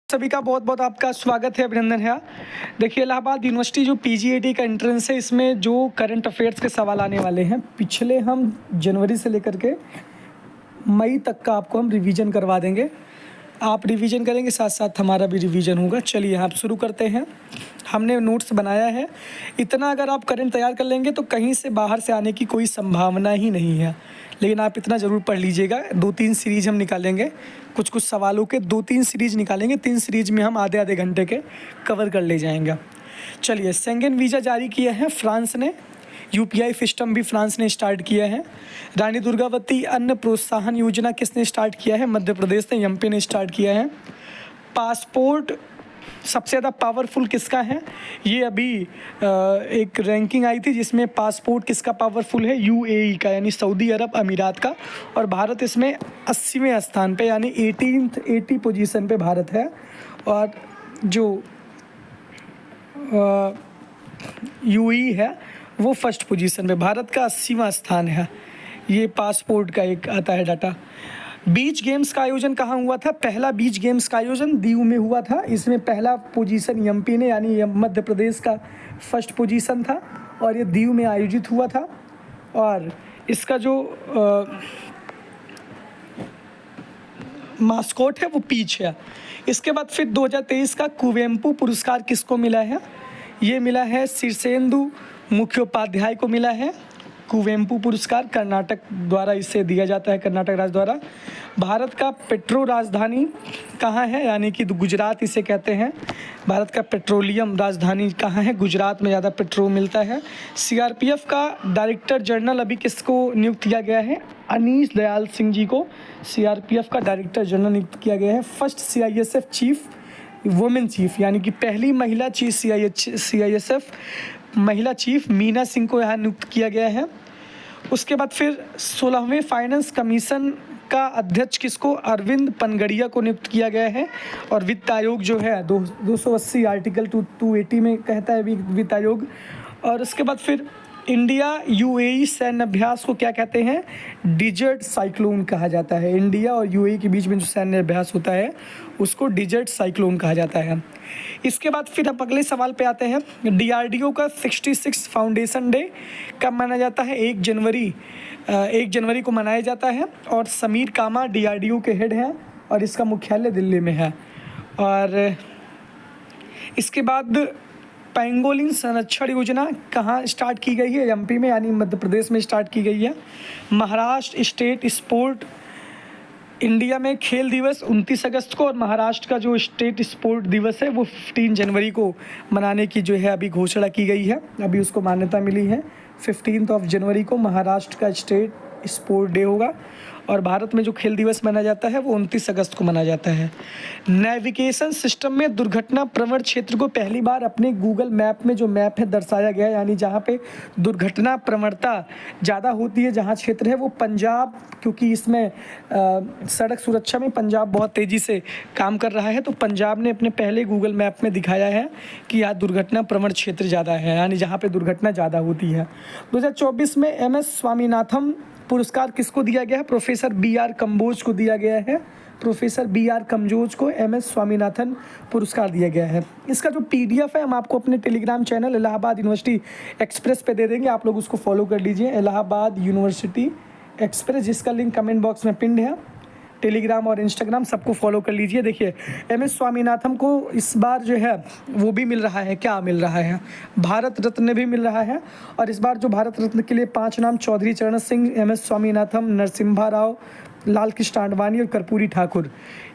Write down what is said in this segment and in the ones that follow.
सभी का बहुत बहुत आपका स्वागत है, अभिनंदन है। देखिए, इलाहाबाद यूनिवर्सिटी जो पीजीईटी का एंट्रेंस है, इसमें जो करंट अफेयर्स के सवाल आने वाले हैं, पिछले हम जनवरी से लेकर के मई तक का आपको हम रिवीजन करवा देंगे। आप रिवीजन करेंगे, साथ साथ हमारा भी रिवीजन होगा। चलिए आप शुरू करते हैं। हमने नोट्स बनाया है। इतना अगर आप करंट तैयार कर लेंगे तो कहीं से बाहर से आने की कोई संभावना ही नहीं है, लेकिन आप इतना ज़रूर पढ़ लीजिएगा। 2-3 सीरीज़ हम निकालेंगे, कुछ कुछ सवालों के 2-3 सीरीज़ निकालेंगे। 3 सीरीज़ में हम आधे आधे घंटे के कवर कर ले जाएंगे। चलिए, शेंगेन वीज़ा जारी किया है फ्रांस ने। यूपीआई सिस्टम भी फ्रांस ने स्टार्ट किया है। रानी दुर्गावती अन्न प्रोत्साहन योजना किसने स्टार्ट किया है? मध्य प्रदेश ने, एमपी ने स्टार्ट किया है। पासपोर्ट सबसे ज़्यादा पावरफुल किसका है? ये अभी एक रैंकिंग आई थी जिसमें पासपोर्ट किसका पावरफुल है? यूएई का, यानी सऊदी अरब अमीरात का। और भारत इसमें 80वें स्थान पे, यानी 80 पोजीशन पे भारत है। और जो यूएई है वो फर्स्ट पोजीशन पे। भारत का 80वां स्थान है। ये पासपोर्ट का एक आता है डाटा। बीच गेम्स का आयोजन कहाँ हुआ था? पहला बीच गेम्स का आयोजन दीव में हुआ था। इसमें पहला पोजीशन एमपी ने, यानी मध्य प्रदेश का फर्स्ट पोजीशन था, और ये दीव में आयोजित हुआ था। और इसका जो मास्कोट है वो पीच है। इसके बाद फिर 2023 का कुवेम्पु पुरस्कार किसको मिला है? ये मिला है शीर्षेंदु मुखोपाध्याय को मिला है कुवेम्पु पुरस्कार। कर्नाटक द्वारा इसे दिया जाता है, कर्नाटक राज्य द्वारा। भारत का पेट्रो राजधानी कहाँ है? यानी कि गुजरात इसे कहते हैं। भारत का पेट्रोलियम राजधानी कहाँ है? गुजरात में ज़्यादा पेट्रोल मिलता है। सीआरपीएफ का डायरेक्टर जनरल अभी किसको नियुक्त किया गया है? अनीश दयाल सिंह जी को सीआरपीएफ का डायरेक्टर जनरल नियुक्त किया गया है। First CISF chief women chief, यानी कि पहली महिला चीफ सीआईएसएफ महिला चीफ मीना सिंह को यहाँ नियुक्त किया गया है। उसके बाद फिर 16वें फाइनेंस कमीशन का अध्यक्ष किसको? अरविंद पनगड़िया को नियुक्त किया गया है। और वित्त आयोग जो है 280 आर्टिकल 280 में कहता है वित्त आयोग। और उसके बाद फिर इंडिया यूएई सैन्य अभ्यास को क्या कहते हैं? डिजर्ट साइक्लोन कहा जाता है। इंडिया और यूएई के बीच में जो सैन्य अभ्यास होता है उसको डिजर्ट साइक्लोन कहा जाता है। इसके बाद फिर अब अगले सवाल पे आते हैं। डीआरडीओ का 66 फाउंडेशन डे कब मनाया जाता है? 1 जनवरी को मनाया जाता है। और समीर कामा डीआरडीओ के हेड हैं और इसका मुख्यालय दिल्ली में है। और इसके बाद पेंगोलिन संरक्षण योजना कहाँ स्टार्ट की गई है? एमपी में, यानी मध्य प्रदेश में स्टार्ट की गई है। महाराष्ट्र स्टेट स्पोर्ट इंडिया में खेल दिवस 29 अगस्त को, और महाराष्ट्र का जो स्टेट स्पोर्ट दिवस है वो 15 जनवरी को मनाने की जो है अभी घोषणा की गई है। अभी उसको मान्यता मिली है। 15 जनवरी को महाराष्ट्र का स्टेट स्पोर्ट डे होगा। और भारत में जो खेल दिवस मनाया जाता है वो 29 अगस्त को मनाया जाता है। नेविगेशन सिस्टम में दुर्घटना प्रवण क्षेत्र को पहली बार अपने गूगल मैप में जो मैप है दर्शाया गया है, यानी जहाँ पे दुर्घटना प्रवणता ज़्यादा होती है, जहाँ क्षेत्र है वो पंजाब, क्योंकि इसमें सड़क सुरक्षा में पंजाब बहुत तेज़ी से काम कर रहा है, तो पंजाब ने अपने पहले गूगल मैप में दिखाया है कि यहाँ दुर्घटना प्रवण क्षेत्र ज़्यादा है, यानी जहाँ पर दुर्घटना ज़्यादा होती है। 2024 में MS स्वामीनाथन पुरस्कार किसको दिया गया है? प्रोफेसर BR कम्बोज को दिया गया है। प्रोफेसर BR कम्बोज को MS स्वामीनाथन पुरस्कार दिया गया है। इसका जो PDF है हम आपको अपने Telegram channel Allahabad university express पे दे देंगे, आप लोग उसको फॉलो कर लीजिए। इलाहाबाद यूनिवर्सिटी एक्सप्रेस, जिसका लिंक कमेंट बॉक्स में पिंड है। टेलीग्राम और इंस्टाग्राम सबको फॉलो कर लीजिए। देखिए, MS स्वामीनाथन को इस बार जो है वो भी मिल रहा है, क्या मिल रहा है? भारत रत्न भी मिल रहा है। और इस बार जो भारत रत्न के लिए 5 नाम: चौधरी चरण सिंह, MS स्वामीनाथन, नरसिम्हा राव, लाल कृष्ण आडवाणी और कर्पूरी ठाकुर,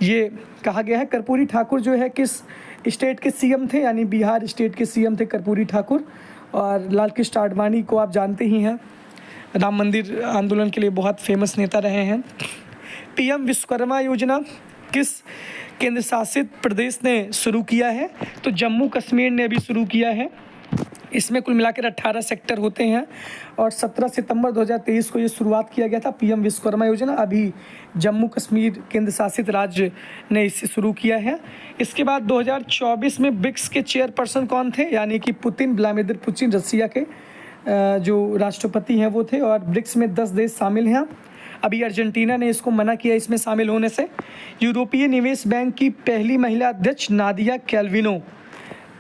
ये कहा गया है। कर्पूरी ठाकुर जो है किस स्टेट के CM थे? यानी बिहार स्टेट के CM थे कर्पूरी ठाकुर। और लाल कृष्ण आडवाणी को आप जानते ही हैं, राम मंदिर आंदोलन के लिए बहुत फेमस नेता रहे हैं। PM विश्वकर्मा योजना किस केंद्र शासित प्रदेश ने शुरू किया है? तो जम्मू कश्मीर ने अभी शुरू किया है। इसमें कुल मिलाकर 18 सेक्टर होते हैं और 17 सितंबर 2023 को ये शुरुआत किया गया था PM विश्वकर्मा योजना। अभी जम्मू कश्मीर केंद्र शासित राज्य ने इसे शुरू किया है। इसके बाद 2024 में ब्रिक्स के चेयरपर्सन कौन थे? यानी कि व्लादिमीर पुतिन, रसिया के जो राष्ट्रपति हैं वो थे। और ब्रिक्स में 10 देश शामिल हैं। अभी अर्जेंटीना ने इसको मना किया इसमें शामिल होने से। यूरोपीय निवेश बैंक की पहली महिला अध्यक्ष नादिया कैल्विनो,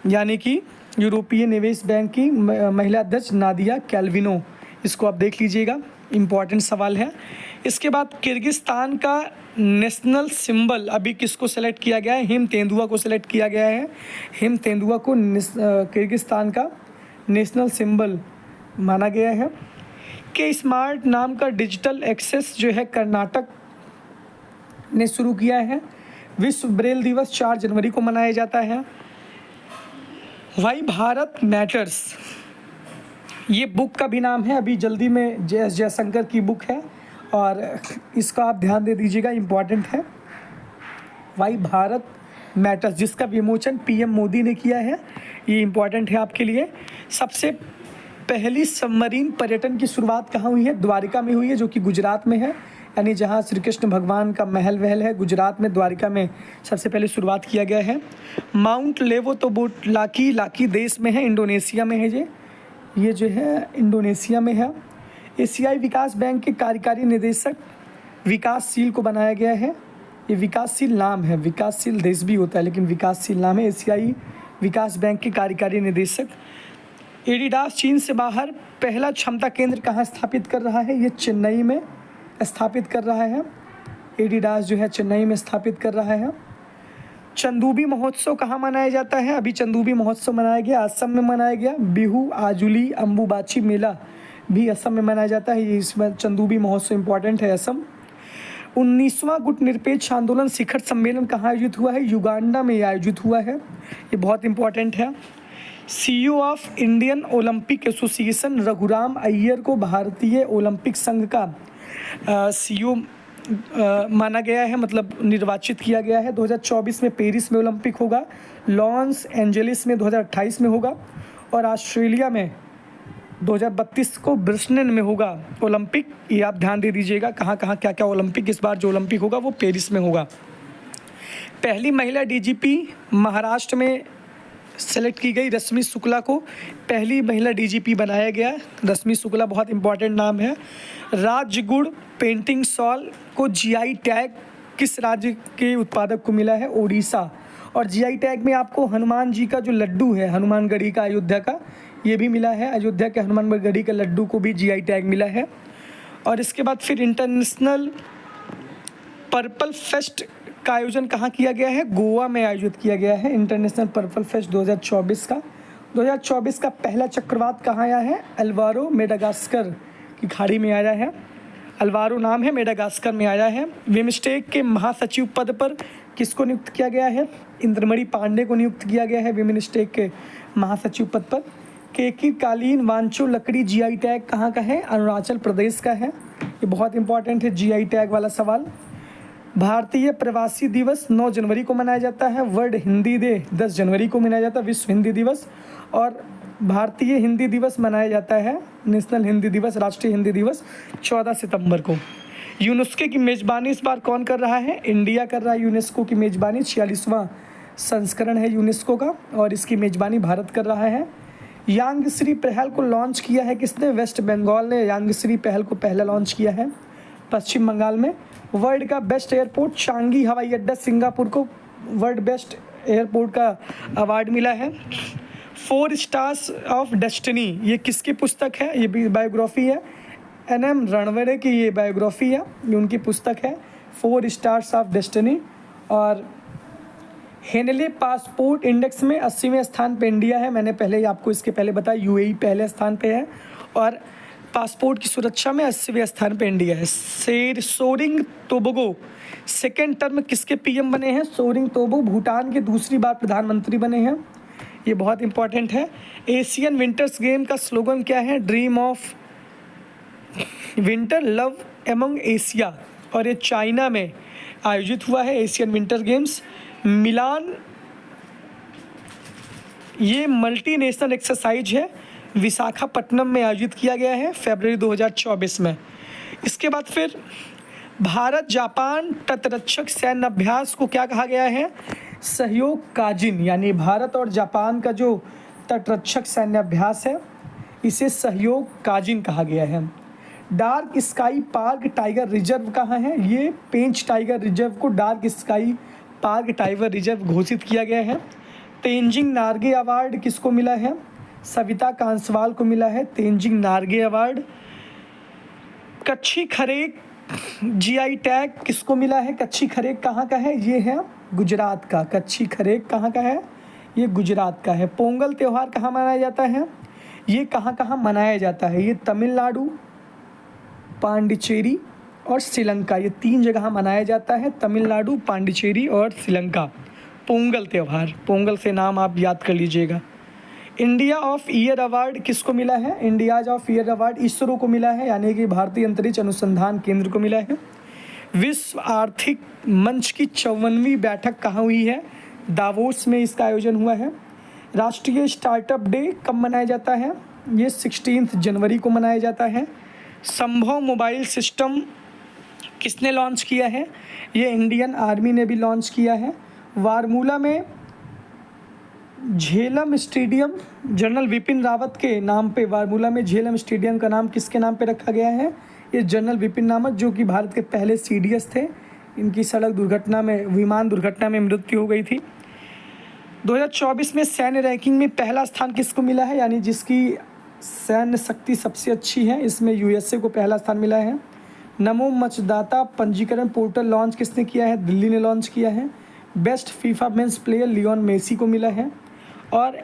यानी कि यूरोपीय निवेश बैंक की महिला अध्यक्ष नादिया कैल्विनो, इसको आप देख लीजिएगा, इम्पॉर्टेंट सवाल है। इसके बाद किर्गिस्तान का नेशनल सिंबल अभी किसको सेलेक्ट किया गया है? हिम तेंदुआ को सेलेक्ट किया गया है। हिम तेंदुआ को किर्गिस्तान का नेशनल सिंबल माना गया है। के स्मार्ट नाम का डिजिटल एक्सेस जो है कर्नाटक ने शुरू किया है। विश्व ब्रेल दिवस 4 जनवरी को मनाया जाता है। वाई भारत मैटर्स, ये बुक का भी नाम है, अभी जल्दी में JS जयशंकर की बुक है और इसका आप ध्यान दे दीजिएगा, इम्पॉर्टेंट है। वाई भारत मैटर्स, जिसका विमोचन PM मोदी ने किया है, ये इम्पॉर्टेंट है आपके लिए। सबसे पहली सबमरीन पर्यटन की शुरुआत कहाँ हुई है? द्वारिका में हुई है, जो कि गुजरात में है, यानी जहाँ श्री कृष्ण भगवान का महल वहल है, गुजरात में द्वारिका में सबसे पहले शुरुआत किया गया है। माउंट लेवोतोबोट लाकी देश में है, इंडोनेशिया में है ये जो है इंडोनेशिया में है। एशियाई विकास बैंक के कार्यकारी निदेशक विकासशील को बनाया गया है। ये विकासशील नाम है, विकासशील देश भी होता है लेकिन विकासशील नाम है। एशियाई विकास बैंक के कार्यकारी निदेशक। एडिडास चीन से बाहर पहला क्षमता केंद्र कहाँ स्थापित कर रहा है? ये चेन्नई में स्थापित कर रहा है। एडिडास जो है चेन्नई में स्थापित कर रहा है। चंदूबी महोत्सव कहाँ मनाया जाता है? अभी चंदूबी महोत्सव मनाया गया, असम में मनाया गया। बिहू, आजुली, अम्बुबाची मेला भी असम में मनाया जाता है। ये इसमें चंदूबी महोत्सव इम्पॉर्टेंट है असम। 19वां गुटनिरपेक्ष आंदोलन शिखर सम्मेलन कहाँ आयोजित हुआ है? युगांडा में आयोजित हुआ है, ये बहुत इंपॉर्टेंट है। CEO of Indian Olympic association Raghuram Iyer को भारतीय ओलंपिक संघ का CEO माना गया है, मतलब निर्वाचित किया गया है। 2024 में पेरिस में ओलंपिक होगा, लॉस एंजलिस में 2028 में होगा और ऑस्ट्रेलिया में 2032 को ब्रिस्बेन में होगा ओलंपिक। ये आप ध्यान दे दीजिएगा, कहाँ कहाँ क्या क्या ओलंपिक, इस बार जो ओलंपिक होगा वो पेरिस में होगा। पहली महिला DGP महाराष्ट्र में सेलेक्ट की गई, रश्मि शुक्ला को पहली महिला DGP बनाया गया। रश्मि शुक्ला बहुत इंपॉर्टेंट नाम है। राजगुड़ पेंटिंग शॉल को GI टैग किस राज्य के उत्पादक को मिला है? ओडिशा। और GI टैग में आपको हनुमान जी का जो लड्डू है, हनुमानगढ़ी का, अयोध्या का, ये भी मिला है। अयोध्या के हनुमानगढ़ी का लड्डू को भी GI टैग मिला है। और इसके बाद फिर इंटरनेशनल पर्पल फेस्ट का आयोजन कहाँ किया गया है? गोवा में आयोजित किया गया है इंटरनेशनल पर्पल फेस्ट 2024 का। 2024 का पहला चक्रवात कहाँ आया है? अल्वारो मेडागास्कर की खाड़ी में आया है। अल्वारो नाम है, मेडागास्कर में आया है। बिमस्टेक के महासचिव पद पर किसको नियुक्त किया गया है? इंद्रमणि पांडे को नियुक्त किया गया है बिमस्टेक के महासचिव पद पर। केकी कालीन वांचो लकड़ी GI टैग कहाँ का है? अरुणाचल प्रदेश का है, ये बहुत इंपॉर्टेंट है GI टैग वाला सवाल। भारतीय प्रवासी दिवस 9 जनवरी को मनाया जाता है। वर्ल्ड हिंदी डे 10 जनवरी को मनाया जाता है, विश्व हिंदी दिवस। और भारतीय हिंदी दिवस मनाया जाता है, नेशनल हिंदी दिवस, राष्ट्रीय हिंदी दिवस 14 सितंबर को। यूनेस्को की मेज़बानी इस बार कौन कर रहा है? इंडिया कर रहा है यूनेस्को की मेज़बानी। 46वां संस्करण है यूनेस्को का और इसकी मेज़बानी भारत कर रहा है। यांगश्री पहल को लॉन्च किया है किसने? वेस्ट बंगाल ने यांगश्री पहल को पहला लॉन्च किया है पश्चिम बंगाल में। वर्ल्ड का बेस्ट एयरपोर्ट चांगी हवाई अड्डा सिंगापुर को वर्ल्ड बेस्ट एयरपोर्ट का अवार्ड मिला है। 4 स्टार्स ऑफ डेस्टिनी, ये किसकी पुस्तक है? ये भी बायोग्राफी है, NM रणवड़े की ये बायोग्राफी है, ये उनकी पुस्तक है 4 स्टार्स ऑफ डेस्टिनी। और हेनले पासपोर्ट इंडेक्स में 80वें स्थान पे इंडिया है। मैंने पहले ही आपको इसके पहले बताया, UAE पहले स्थान पे है और पासपोर्ट की सुरक्षा में 80वें स्थान पे इंडिया है। सोरिंग तोबगो सेकेंड टर्म किसके PM बने हैं? सोरिंग तोबो भूटान के दूसरी बार प्रधानमंत्री बने हैं, ये बहुत इंपॉर्टेंट है। एशियन विंटर्स गेम का स्लोगन क्या है? Dream of winter love among Asia. और ये चाइना में आयोजित हुआ है एशियन विंटर गेम्स। मिलान, ये मल्टीनेशनल एक्सरसाइज है, विशाखापट्टनम में आयोजित किया गया है फरवरी 2024 में। इसके बाद फिर भारत जापान तटरक्षक सैन्य अभ्यास को क्या कहा गया है? सहयोग काजिन, यानी भारत और जापान का जो तटरक्षक सैन्य अभ्यास है इसे सहयोग काजिन कहा गया है। Dark sky park tiger reserve कहाँ है? ये पेंच टाइगर रिजर्व को dark sky park tiger reserve घोषित किया गया है। तेंजिंग नार्गे अवार्ड किसको मिला है? सविता कांसवाल को मिला है तेंजिंग नार्गे अवार्ड। कच्छी खरेक जीआई टैग किसको मिला है? कच्छी खरेक कहाँ का है? ये है गुजरात का। कच्छी खरेक कहाँ का है? ये गुजरात का है। पोंगल त्यौहार कहाँ मनाया जाता है? ये कहाँ कहाँ मनाया जाता है? ये तमिलनाडु, पांडिचेरी और श्रीलंका, ये 3 जगह मनाया जाता है। तमिलनाडु, पांडिचेरी और श्रीलंका। पोंगल त्यौहार, पोंगल से नाम आप याद कर लीजिएगा। इंडिया ऑफ ईयर अवार्ड किसको मिला है? India's of year award ISRO को मिला है, यानी कि भारतीय अंतरिक्ष अनुसंधान केंद्र को मिला है। विश्व आर्थिक मंच की 54वीं बैठक कहाँ हुई है? दावोस में इसका आयोजन हुआ है। राष्ट्रीय स्टार्टअप डे कब मनाया जाता है? ये 16 जनवरी को मनाया जाता है। संभव मोबाइल सिस्टम किसने लॉन्च किया है? ये इंडियन आर्मी ने भी लॉन्च किया है। वारमूला में झेलम स्टेडियम जनरल विपिन रावत के नाम पे, वारमूला में झेलम स्टेडियम का नाम किसके नाम पे रखा गया है? ये जनरल विपिन रावत, जो कि भारत के पहले सीडीएस थे। इनकी सड़क दुर्घटना में, विमान दुर्घटना में मृत्यु हो गई थी। 2024 में सैन्य रैंकिंग में पहला स्थान किसको मिला है, यानी जिसकी सैन्य शक्ति सबसे अच्छी है? इसमें यूएसए को पहला स्थान मिला है। नमो मतदाता पंजीकरण पोर्टल लॉन्च किसने किया है? दिल्ली ने लॉन्च किया है। Best FIFA men's player Leon Messi को मिला है। और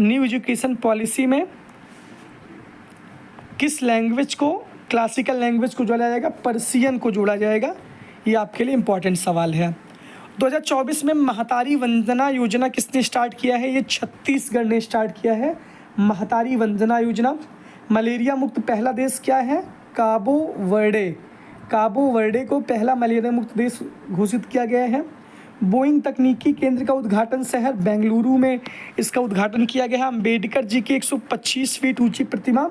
न्यू एजुकेशन पॉलिसी में किस लैंग्वेज को, क्लासिकल लैंग्वेज को जोड़ा जाएगा? पर्शियन को जोड़ा जाएगा। ये आपके लिए इम्पॉर्टेंट सवाल है। 2024 में महतारी वंदना योजना किसने स्टार्ट किया है? ये छत्तीसगढ़ ने स्टार्ट किया है महतारी वंदना योजना। मलेरिया मुक्त पहला देश क्या है? काबो वर्डे। काबो वर्डे को पहला मलेरिया मुक्त देश घोषित किया गया है। बोइंग तकनीकी केंद्र का उद्घाटन शहर बेंगलुरु में इसका उद्घाटन किया गया है। अम्बेडकर जी की 125 फीट ऊंची प्रतिमा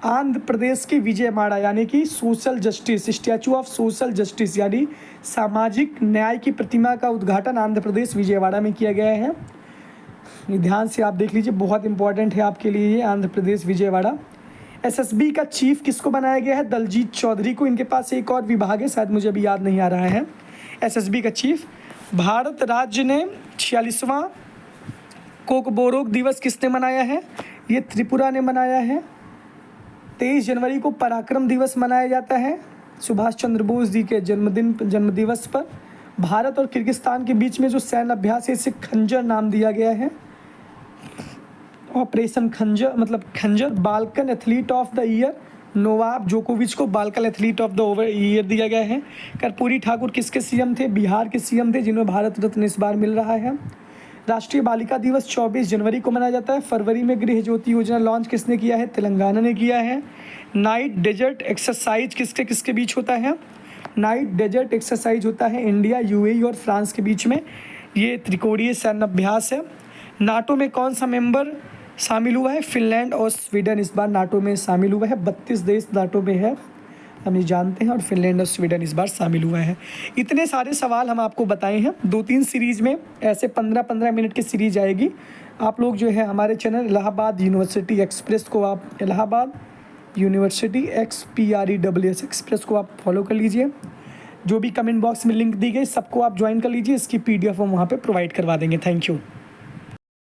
आंध्र प्रदेश के विजयवाड़ा, यानी कि social justice, statue of social justice यानी सामाजिक न्याय की प्रतिमा का उद्घाटन आंध्र प्रदेश विजयवाड़ा में किया गया है। ध्यान से आप देख लीजिए, बहुत इंपॉर्टेंट है आपके लिए ये आंध्र प्रदेश विजयवाड़ा। एसएसबी का चीफ किसको बनाया गया है? दलजीत चौधरी को। इनके पास एक और विभाग है, शायद मुझे अभी याद नहीं आ रहा है। एसएसबी का चीफ। भारत राज्य ने 46वां कोकबोरोक दिवस किसने मनाया है? ये त्रिपुरा ने मनाया है। 23 जनवरी को पराक्रम दिवस मनाया जाता है सुभाष चंद्र बोस जी के जन्मदिवस पर। भारत और किर्गिस्तान के बीच में जो सैन्य अभ्यास है इसे खंजर नाम दिया गया है। ऑपरेशन खंजर मतलब खंजर। Balkan athlete of the year Novak जोकोविच को Balkan athlete of the year दिया गया है। कर्पूरी ठाकुर किसके सीएम थे? बिहार के सीएम थे, जिन्हें भारत रत्न इस बार मिल रहा है। राष्ट्रीय बालिका दिवस 24 जनवरी को मनाया जाता है। फरवरी में गृह ज्योति योजना लॉन्च किसने किया है? तेलंगाना ने किया है। नाइट डेजर्ट एक्सरसाइज किसके किसके बीच होता है? नाइट डेजर्ट एक्सरसाइज होता है इंडिया, यूएई और फ्रांस के बीच में। ये त्रिकोणीय सैन्य अभ्यास है। नाटो में कौन सा मेंबर शामिल हुआ है? फिनलैंड और स्वीडन इस बार नाटो में शामिल हुआ है। 32 देश नाटो में है, हम ये जानते हैं, और फिनलैंड और स्वीडन इस बार शामिल हुआ है। इतने सारे सवाल हम आपको बताए हैं। 2-3 सीरीज़ में ऐसे 15-15 मिनट की सीरीज आएगी। आप लोग जो है हमारे चैनल इलाहाबाद यूनिवर्सिटी एक्सप्रेस को, आप इलाहाबाद यूनिवर्सिटी XPRESS एक्सप्रेस को आप फॉलो कर लीजिए। जो भी कमेंट बॉक्स में लिंक दी गई सबको आप ज्वाइन कर लीजिए। इसकी PDF हम वहाँ पे प्रोवाइड करवा देंगे। Thank you.